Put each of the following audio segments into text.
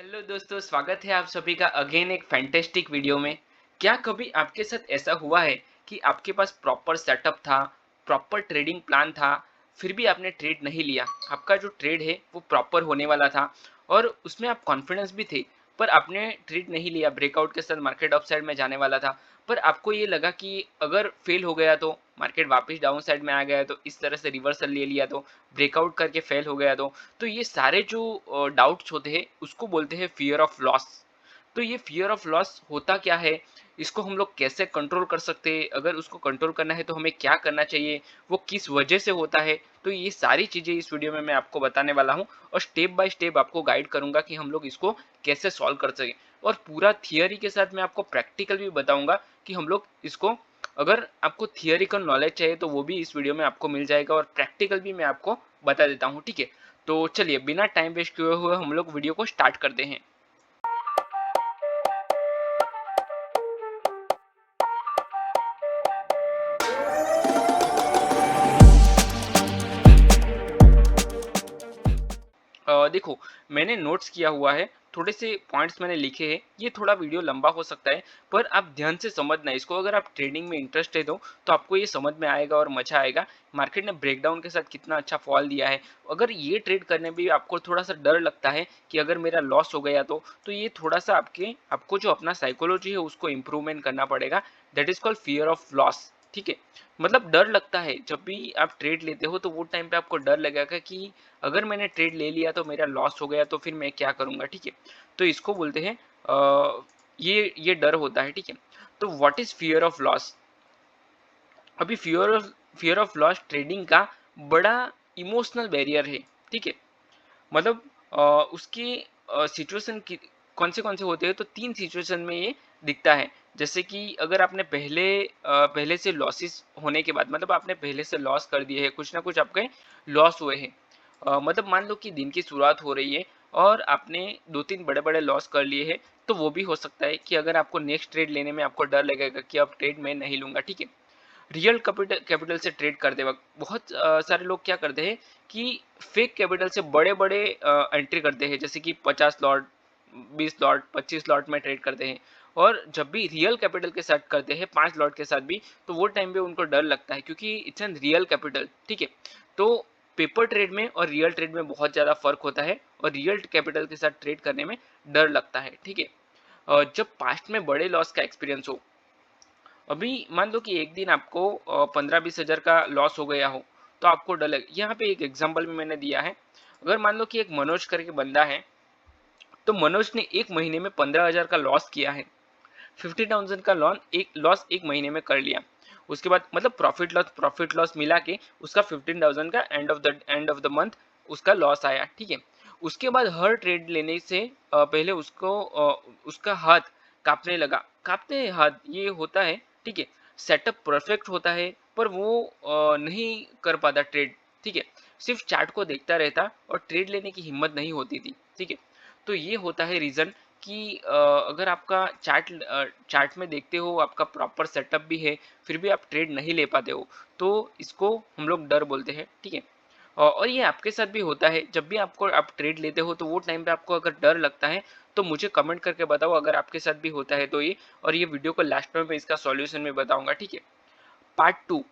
Hello दोस्तों, स्वागत है आप सभी का अगेन एक फैंटेस्टिक वीडियो में। क्या कभी आपके साथ ऐसा हुआ है कि आपके पास प्रॉपर सेटअप था, प्रॉपर ट्रेडिंग प्लान था, फिर भी आपने ट्रेड नहीं लिया? आपका जो ट्रेड है वो प्रॉपर होने वाला था और उसमें आप कॉन्फिडेंस भी थे, पर आपने ट्रेड नहीं लिया। ब्रेकआउट के साथ मार्केट अप साइड में जाने वाला था, पर आपको ये लगा कि अगर फेल हो गया तो मार्केट वापस डाउन साइड में आ गया, तो इस तरह से रिवर्सल ले लिया तो ब्रेकआउट करके फेल हो गया तो ये सारे जो डाउट्स होते हैं उसको बोलते हैं फियर ऑफ लॉस। तो ये फियर ऑफ लॉस होता क्या है, इसको हम लोग कैसे कंट्रोल कर सकते हैं, अगर उसको कंट्रोल करना है तो हमें क्या करना चाहिए, वो किस वजह से होता है, तो ये सारी चीज़ें इस वीडियो में मैं आपको बताने वाला हूँ और स्टेप बाय स्टेप आपको गाइड करूंगा कि हम लोग इसको कैसे सॉल्व कर सकें। और पूरा थियोरी के साथ मैं आपको प्रैक्टिकल भी बताऊंगा कि हम लोग इसको, अगर आपको थियोरिकल नॉलेज चाहिए तो वो भी इस वीडियो में आपको मिल जाएगा और प्रैक्टिकल भी मैं आपको बता देता हूँ, ठीक है। तो चलिए बिना टाइम वेस्ट किए हुए हम लोग वीडियो को स्टार्ट करते हैं। देखो, मैंने नोट्स किया हुआ है, थोड़े से पॉइंट्स मैंने लिखे हैं। ये थोड़ा वीडियो लंबा हो सकता है, पर आप ध्यान से समझना इसको। अगर आप ट्रेडिंग में इंटरेस्टेड हो तो आपको ये समझ में आएगा और मजा आएगा। मार्केट ने ब्रेकडाउन के साथ कितना अच्छा फॉल दिया है। अगर ये ट्रेड करने में भी आपको थोड़ा सा डर लगता है कि अगर मेरा लॉस हो गया तो ये थोड़ा सा आपको जो अपना साइकोलॉजी है उसको इम्प्रूवमेंट करना पड़ेगा। That is called fear of loss, ठीक है। मतलब डर लगता है जब भी आप ट्रेड लेते हो, तो वो टाइम पे आपको डर लगेगा कि अगर मैंने ट्रेड ले लिया तो मेरा लॉस हो गया तो फिर मैं क्या करूंगा, ठीक है। तो इसको बोलते हैं ये डर होता है, ठीक है। तो what is fear of loss? अभी फियर ऑफ लॉस ट्रेडिंग का बड़ा इमोशनल बैरियर है, ठीक है। मतलब उसकी सिचुएशन कौन से होते हैं, तो तीन सिचुएशन में ये दिखता है। जैसे कि अगर आपने पहले से लॉसेस होने के बाद, मतलब आपने पहले से लॉस कर दिए हैं, कुछ ना कुछ आपके लॉस हुए हैं। मतलब मान लो कि दिन की शुरुआत हो रही है और आपने दो तीन बड़े बड़े लॉस कर लिए हैं, तो वो भी हो सकता है कि अगर आपको नेक्स्ट ट्रेड लेने में आपको डर लगेगा कि अब ट्रेड मैं नहीं लूंगा, ठीक है। रियल कैपिटल कैपिटल से ट्रेड करते वक्त बहुत सारे लोग क्या करते हैं कि फेक कैपिटल से बड़े बड़े एंट्री करते हैं, जैसे कि 50 लॉट, 20 लॉट, 25 लॉट में ट्रेड करते हैं। और जब भी रियल कैपिटल के साथ करते हैं, 5 लॉट के साथ भी, तो वो टाइम पे उनको डर लगता है क्योंकि इट्स एन रियल कैपिटल, ठीक है। तो पेपर ट्रेड में और रियल ट्रेड में बहुत ज़्यादा फर्क होता है और रियल कैपिटल के साथ ट्रेड करने में डर लगता है, ठीक है। जब पास्ट में बड़े लॉस का एक्सपीरियंस हो, अभी मान लो कि एक दिन आपको 15-20 हज़ार का लॉस हो गया हो, तो आपको डर लगे। यहाँ पे एक एग्जांपल भी मैंने दिया है। अगर मान लो कि एक मनोज करके बंदा है, तो मनोज ने एक महीने में 15 हज़ार का लॉस किया है। 50,000 का लॉस एक महीने में कर लिया। उसके बाद मतलब प्रॉफिट लॉस मिला के उसका 15,000 का एंड ऑफ द मंथ उसका लॉस आया, ठीक है। उसके बाद हर ट्रेड लेने से पहले उसका हाथ कांपने लगा। कांपते हाथ ये होता है, ठीक है। सेटअप परफेक्ट होता है पर वो नहीं कर पाता ट्रेड, ठीक है। सिर्फ चार्ट को देखता रहता और ट्रेड लेने की हिम्मत नहीं होती थी, ठीक है। तो ये होता है रीजन कि अगर आपका चार्ट में देखते हो, आपका प्रॉपर सेटअप भी है, फिर भी आप ट्रेड नहीं ले पाते हो, तो इसको हम लोग डर बोलते हैं, ठीक है। और ये आपके साथ भी होता है, जब भी आप ट्रेड लेते हो तो वो टाइम पे आपको अगर डर लगता है तो मुझे कमेंट करके बताओ अगर आपके साथ भी होता है तो ये। और ये वीडियो को लास्ट में मैं इसका सॉल्यूशन में बताऊंगा, ठीक है। Part 2,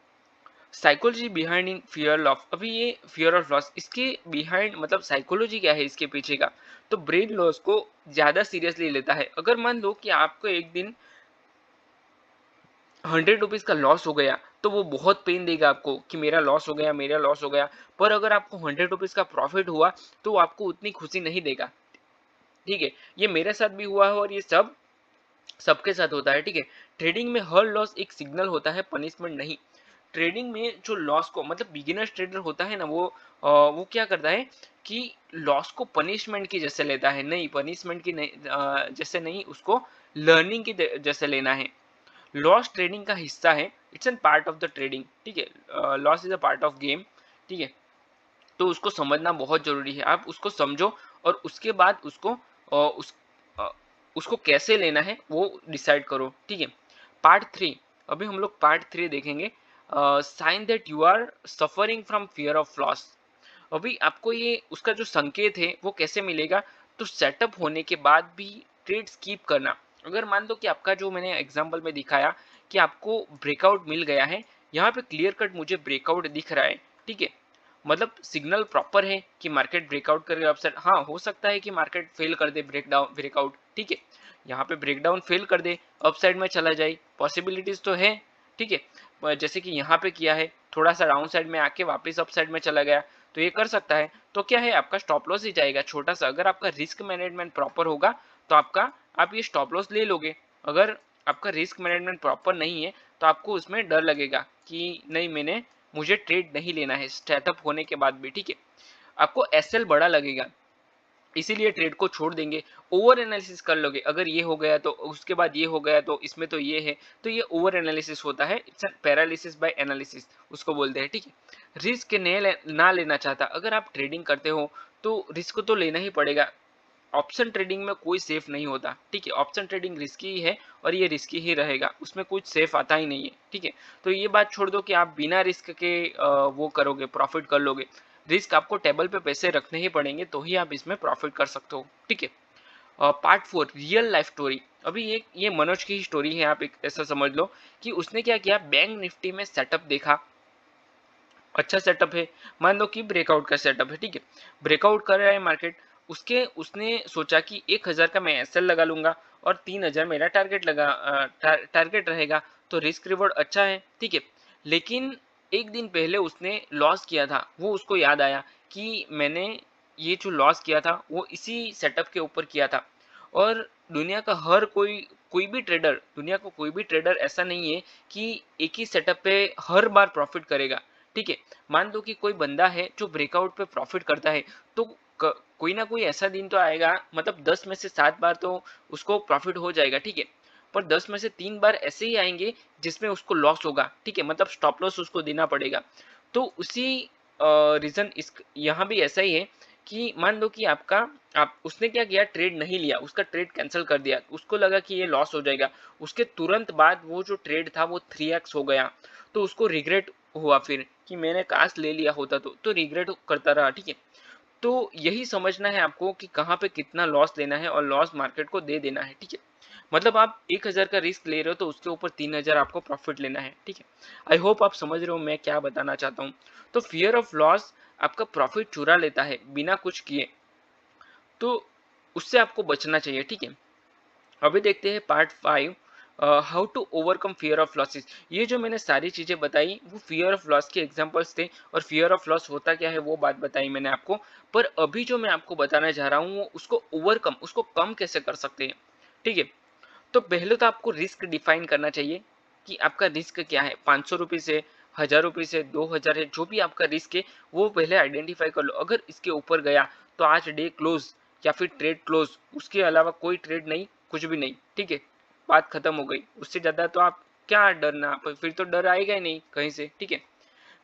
psychology behind in fear of. अभी ये फियर ऑफ लॉस, इसके बिहाइंड मतलब साइकोलॉजी क्या है इसके पीछे का, तो ब्रेन लॉस को ज्यादा सीरियसली लेता है। अगर मान लो कि आपको एक दिन 100 रुपीज का लॉस हो गया, तो वो बहुत पेन देगा आपको कि मेरा लॉस हो गया। पर अगर आपको 100 रुपीज का प्रॉफिट हुआ तो वो आपको उतनी खुशी नहीं देगा, ठीक है। ये मेरे साथ भी हुआ है और ये सबके साथ होता है, ठीक है। ट्रेडिंग में हर लॉस एक सिग्नल होता है, पनिशमेंट नहीं। ट्रेडिंग में जो लॉस को, मतलब बिगिनर्स ट्रेडर होता है ना, वो क्या करता है कि लॉस को पनिशमेंट की जैसे लेता है। नहीं, पनिशमेंट की नहीं, जैसे नहीं, उसको लर्निंग की जैसे लेना है। लॉस ट्रेडिंग का हिस्सा है, it's an part of the trading, ठीक है। Loss is a part of game, ठीक है। तो उसको समझना बहुत जरूरी है। आप उसको समझो और उसके बाद अ, उसको कैसे लेना है वो डिसाइड करो, ठीक है। पार्ट 3, अभी हम लोग पार्ट 3 देखेंगे। Sign that you are suffering from fear of loss. अभी आपको ये उसका जो संकेत है वो कैसे मिलेगा, तो सेटअप होने के बाद भी ट्रेड स्कीप करना। अगर मान लो कि आपका जो मैंने एग्जांपल में दिखाया कि आपको ब्रेकआउट मिल गया है, यहाँ पे क्लियर कट मुझे ब्रेकआउट दिख रहा है, ठीक है, मतलब सिग्नल प्रॉपर है कि मार्केट ब्रेकआउट करेगा अपसाइड। हाँ, हो सकता है कि मार्केट फेल कर दे ब्रेकआउट, ठीक है, यहाँ पे ब्रेकडाउन फेल कर दे, अपसाइड में चला जाए, पॉसिबिलिटीज तो है, ठीक है, जैसे कि यहाँ पे किया है, थोड़ा सा डाउन साइड में आके वापस अप साइड में चला गया, तो ये कर सकता है। तो क्या है, आपका स्टॉप लॉस ही जाएगा छोटा सा। अगर आपका रिस्क मैनेजमेंट प्रॉपर होगा तो आप ये स्टॉप लॉस ले लोगे। अगर आपका रिस्क मैनेजमेंट प्रॉपर नहीं है तो आपको उसमें डर लगेगा कि नहीं, मुझे ट्रेड नहीं लेना है स्टार्टअप होने के बाद भी, ठीक है, आपको एसएल बड़ा लगेगा, इसीलिए ट्रेड को छोड़ देंगे। ओवर एनालिसिस कर लोगे, अगर ये हो गया तो उसके बाद ये हो गया तो इसमें तो ये है, तो ये ओवर एनालिसिस होता है, इट्स पैरालिसिस बाय एनालिसिस उसको बोलते हैं, ठीक है। रिस्क ना लेना चाहता, अगर आप ट्रेडिंग करते हो तो रिस्क तो लेना ही पड़ेगा। ऑप्शन ट्रेडिंग में कोई सेफ नहीं होता, ठीक है, ऑप्शन ट्रेडिंग रिस्की ही है और ये रिस्की ही रहेगा, उसमें कुछ सेफ आता ही नहीं है, ठीक है। तो ये बात छोड़ दो कि आप बिना रिस्क के वो करोगे, प्रॉफिट कर लोगे। रिस्क आपको टेबल पे पैसे रखने ही पड़ेंगे तो ही आप इसमें प्रॉफिट कर सकते हो, ठीक है। Part 4, real life story. अभी ये मनोज की ही स्टोरी है, आप एक ऐसा समझ लो कि उसने क्या किया, बैंक निफ्टी में सेटअप देखा, अच्छा सेटअप है, मान लो कि ब्रेकआउट का सेटअप है, ठीक है, ब्रेकआउट कर रहा है मार्केट, उसने सोचा कि 1000 का मैं एसएल लगा लूंगा और 3000 मेरा टारगेट रहेगा, तो रिस्क रिवॉर्ड अच्छा है, ठीक है। लेकिन एक दिन पहले उसने लॉस किया था, वो उसको याद आया कि मैंने ये जो लॉस किया था वो इसी सेटअप के ऊपर किया था। और दुनिया का हर कोई भी ट्रेडर ऐसा नहीं है कि एक ही सेटअप पे हर बार प्रॉफिट करेगा, ठीक है। मान लो कि कोई बंदा है जो ब्रेकआउट पे प्रॉफिट करता है, तो कोई ना कोई ऐसा दिन तो आएगा, मतलब 10 में से 7 बार तो उसको प्रॉफिट हो जाएगा, ठीक है, पर 10 में से 3 बार ऐसे ही आएंगे जिसमें उसको लॉस होगा, ठीक है, मतलब स्टॉप लॉस उसको देना पड़ेगा। तो उसी रीजन इस यहाँ भी ऐसा ही है कि मान लो कि आप उसने क्या किया, ट्रेड नहीं लिया, उसका ट्रेड कैंसिल कर दिया, उसको लगा कि ये लॉस हो जाएगा, उसके तुरंत बाद वो जो ट्रेड था वो 3x हो गया, तो उसको रिग्रेट हुआ फिर कि मैंने काश ले लिया होता, तो रिग्रेट करता रहा, ठीक है। तो यही समझना है आपको कि कहाँ पे कितना लॉस लेना है और लॉस मार्केट को दे देना है, ठीक है। मतलब आप 1000 का रिस्क ले रहे हो तो उसके ऊपर 3000 आपको प्रॉफिट लेना है, ठीक है। आई होप आप समझ रहे हो मैं क्या बताना चाहता हूँ। तो फियर ऑफ लॉस आपका प्रॉफिट चुरा लेता है बिना कुछ किए, तो उससे आपको बचना चाहिए, ठीक है। अभी देखते हैं part 5, how to overcome fear of losses. ये जो मैंने सारी चीजें बताई वो फियर ऑफ लॉस के एग्जांपल्स थे, और फियर ऑफ लॉस होता क्या है वो बात बताई मैंने आपको। पर अभी जो मैं आपको बताना चाह रहा हूँ वो उसको कम कैसे कर सकते हैं, ठीक है। तो पहले तो आपको रिस्क डिफाइन करना चाहिए कि आपका रिस्क क्या है, 500 रुपये से, 1000 रुपये से, 2000 है, जो भी आपका रिस्क है वो पहले आइडेंटिफाई कर लो। अगर इसके ऊपर गया तो आज डे क्लोज या फिर ट्रेड क्लोज, उसके अलावा कोई ट्रेड नहीं, कुछ भी नहीं, ठीक है, बात खत्म हो गई। उससे ज्यादा तो आप क्या डरना, फिर तो डर आएगा ही नहीं कहीं से, ठीक है।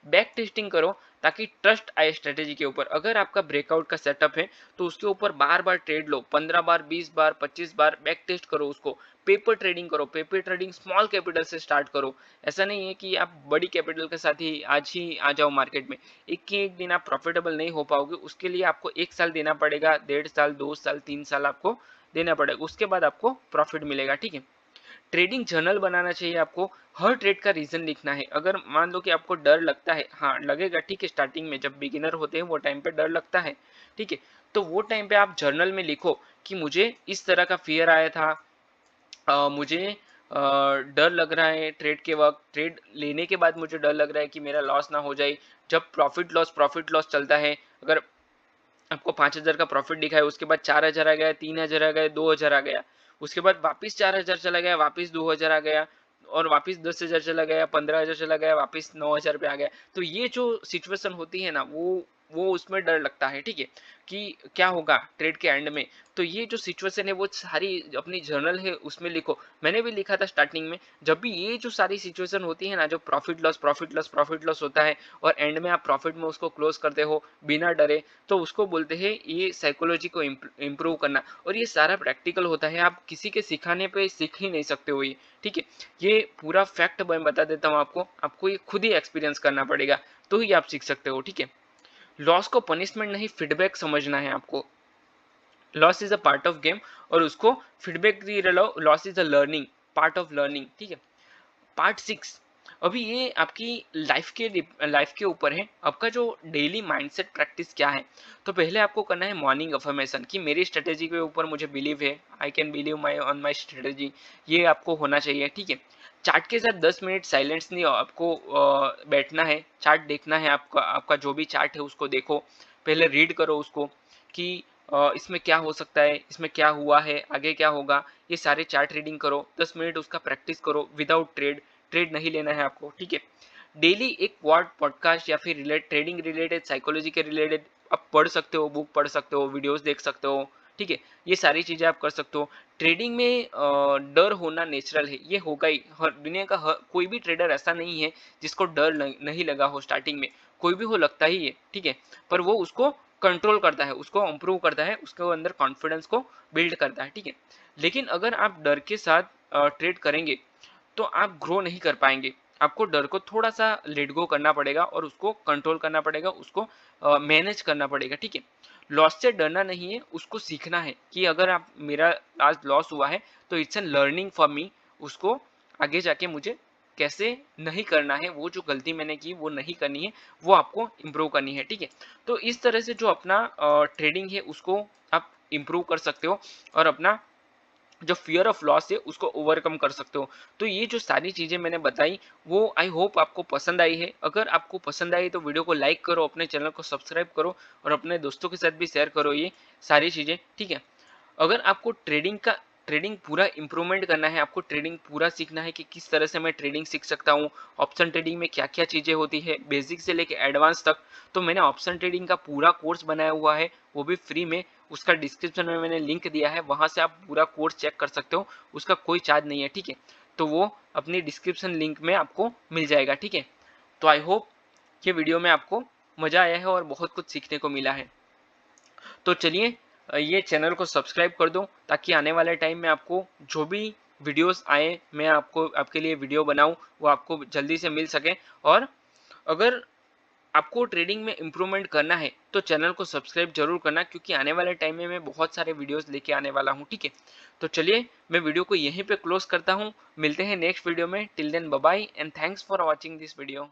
बैक टेस्टिंग करो ताकि ट्रस्ट आए स्ट्रेटेजी के ऊपर। अगर आपका ब्रेकआउट का सेटअप है तो उसके ऊपर बार बार ट्रेड लो, 15 बार, 20 बार, 25 बार बैक टेस्ट करो उसको। पेपर ट्रेडिंग करो, पेपर ट्रेडिंग स्मॉल कैपिटल से स्टार्ट करो। ऐसा नहीं है कि आप बड़ी कैपिटल के साथ ही आज ही आ जाओ मार्केट में, एक ही एक दिन आप प्रॉफिटेबल नहीं हो पाओगे, उसके लिए आपको 1 साल देना पड़ेगा, 1.5 साल, 2 साल, 3 साल आपको देना पड़ेगा, उसके बाद आपको प्रॉफिट मिलेगा, ठीक है। ट्रेडिंग जर्नल बनाना चाहिए आपको, हर ट्रेड का रीजन लिखना है। अगर मान लो कि आपको डर लगता है, हाँ लगेगा, ठीक है, स्टार्टिंग में जब बिगिनर होते हैं वो टाइम पे डर लगता है, ठीक है, तो वो टाइम पे आप जर्नल में लिखो कि मुझे इस तरह का फियर आया था, मुझे डर लग रहा है ट्रेड के वक्त, ट्रेड लेने के बाद मुझे डर लग रहा है कि मेरा लॉस ना हो जाए। जब प्रॉफिट लॉस चलता है, अगर आपको 5000 का प्रॉफिट दिखा है, उसके बाद 4000 आ गया, 3000 आ गया, 2000 आ गया, उसके बाद वापस 4000 चला गया, वापस 2000 आ गया, और वापस 10,000 चला गया, 15,000 चला गया, वापस 9000 पे आ गया, तो ये जो सिचुएशन होती है ना, वो उसमें डर लगता है, ठीक है, कि क्या होगा ट्रेड के एंड में। तो ये जो सिचुएशन है वो सारी अपनी जर्नल है उसमें लिखो। मैंने भी लिखा था स्टार्टिंग में, जब भी ये जो सारी सिचुएशन होती है ना, जो प्रॉफिट लॉस होता है और एंड में आप प्रॉफिट में उसको क्लोज करते हो बिना डरे, तो उसको बोलते हैं ये साइकोलॉजी को इम्प्रूव करना। और ये सारा प्रैक्टिकल होता है, आप किसी के सिखाने पे सीख ही नहीं सकते हो ये, ठीक है। ये पूरा फैक्ट मैं बता देता हूँ आपको ये खुद ही एक्सपीरियंस करना पड़ेगा, तो ही आप सीख सकते हो, ठीक है। लॉस को पनिशमेंट नहीं फीडबैक समझना है आपको। Loss is a part of game, और उसको फीडबैक दे रहे लो, loss is a learning, part of learning, ठीक है। पार्ट 6, अभी ये आपकी लाइफ के ऊपर है, आपका जो डेली माइंडसेट प्रैक्टिस क्या है। तो पहले आपको करना है मॉर्निंग अफर्मेशन कि मेरी स्ट्रेटेजी के ऊपर मुझे बिलीव है, I can believe my on my strategy, ये आपको होना चाहिए, ठीक है। चार्ट के साथ 10 मिनट साइलेंसली आपको बैठना है, चार्ट देखना है, आपका आपका जो भी चार्ट है उसको देखो, पहले रीड करो उसको कि इसमें क्या हो सकता है, इसमें क्या हुआ है, आगे क्या होगा, ये सारे चार्ट रीडिंग करो, 10 मिनट उसका प्रैक्टिस करो विदाउट ट्रेड, ट्रेड नहीं लेना है आपको, ठीक है। डेली एक वर्ड पॉडकास्ट या फिर ट्रेडिंग रिलेटेड, साइकोलॉजी के रिलेटेड आप पढ़ सकते हो, बुक पढ़ सकते हो, वीडियोस देख सकते हो, ठीक है। ये सारी चीजें आप कर सकते हो। ट्रेडिंग में डर होना नेचुरल है, ये होगा ही, हर दुनिया का कोई भी ट्रेडर ऐसा नहीं है जिसको डर नहीं लगा हो स्टार्टिंग में, कोई भी हो लगता ही है, ठीक है। पर वो उसको कंट्रोल करता है, उसको इम्प्रूव करता है, उसके अंदर कॉन्फिडेंस को बिल्ड करता है, ठीक है। लेकिन अगर आप डर के साथ ट्रेड करेंगे तो आप ग्रो नहीं कर पाएंगे, आपको डर को थोड़ा सा लेट गो करना पड़ेगा और उसको कंट्रोल करना पड़ेगा, उसको मैनेज करना पड़ेगा, ठीक है। लॉस से डरना नहीं है, उसको सीखना है कि अगर आप मेरा आज लॉस हुआ है तो it's an learning for me, उसको आगे जाके मुझे कैसे नहीं करना है, वो जो गलती मैंने की वो नहीं करनी है, वो आपको इम्प्रूव करनी है, ठीक है। तो इस तरह से जो अपना ट्रेडिंग है उसको आप इम्प्रूव कर सकते हो और अपना जो फियर ऑफ लॉस है उसको ओवरकम कर सकते हो। तो ये जो सारी चीजें मैंने बताई वो आई होप आपको पसंद आई है। अगर आपको पसंद आई तो वीडियो को लाइक करो, अपने चैनल को सब्सक्राइब करो और अपने दोस्तों के साथ भी शेयर करो ये सारी चीजें, ठीक है। अगर आपको ट्रेडिंग पूरा इंप्रूवमेंट करना है, आपको ट्रेडिंग पूरा सीखना है कि किस तरह से मैं ट्रेडिंग सीख सकता हूँ, ऑप्शन ट्रेडिंग में क्या क्या चीज़ें होती है बेसिक से लेके एडवांस तक, तो मैंने ऑप्शन ट्रेडिंग का पूरा कोर्स बनाया हुआ है, वो भी फ्री में। उसका डिस्क्रिप्शन में मैंने लिंक दिया है, वहां से आप पूरा कोर्स चेक कर सकते हो, उसका कोई चार्ज नहीं है, ठीक है। तो वो अपनी डिस्क्रिप्शन लिंक में आपको मिल जाएगा, ठीक है। तो आई होप ये वीडियो में आपको मजा आया है और बहुत कुछ सीखने को मिला है। तो चलिए ये चैनल को सब्सक्राइब कर दो ताकि आने वाले टाइम में आपको जो भी वीडियोस आए, मैं आपको आपके लिए वीडियो बनाऊं, वो आपको जल्दी से मिल सके। और अगर आपको ट्रेडिंग में इम्प्रूवमेंट करना है तो चैनल को सब्सक्राइब जरूर करना, क्योंकि आने वाले टाइम में मैं बहुत सारे वीडियोस लेके आने वाला हूं, ठीक है। तो चलिए मैं वीडियो को यहीं पे क्लोज करता हूं, मिलते हैं नेक्स्ट वीडियो में। Till then bye bye and thanks for watching this video.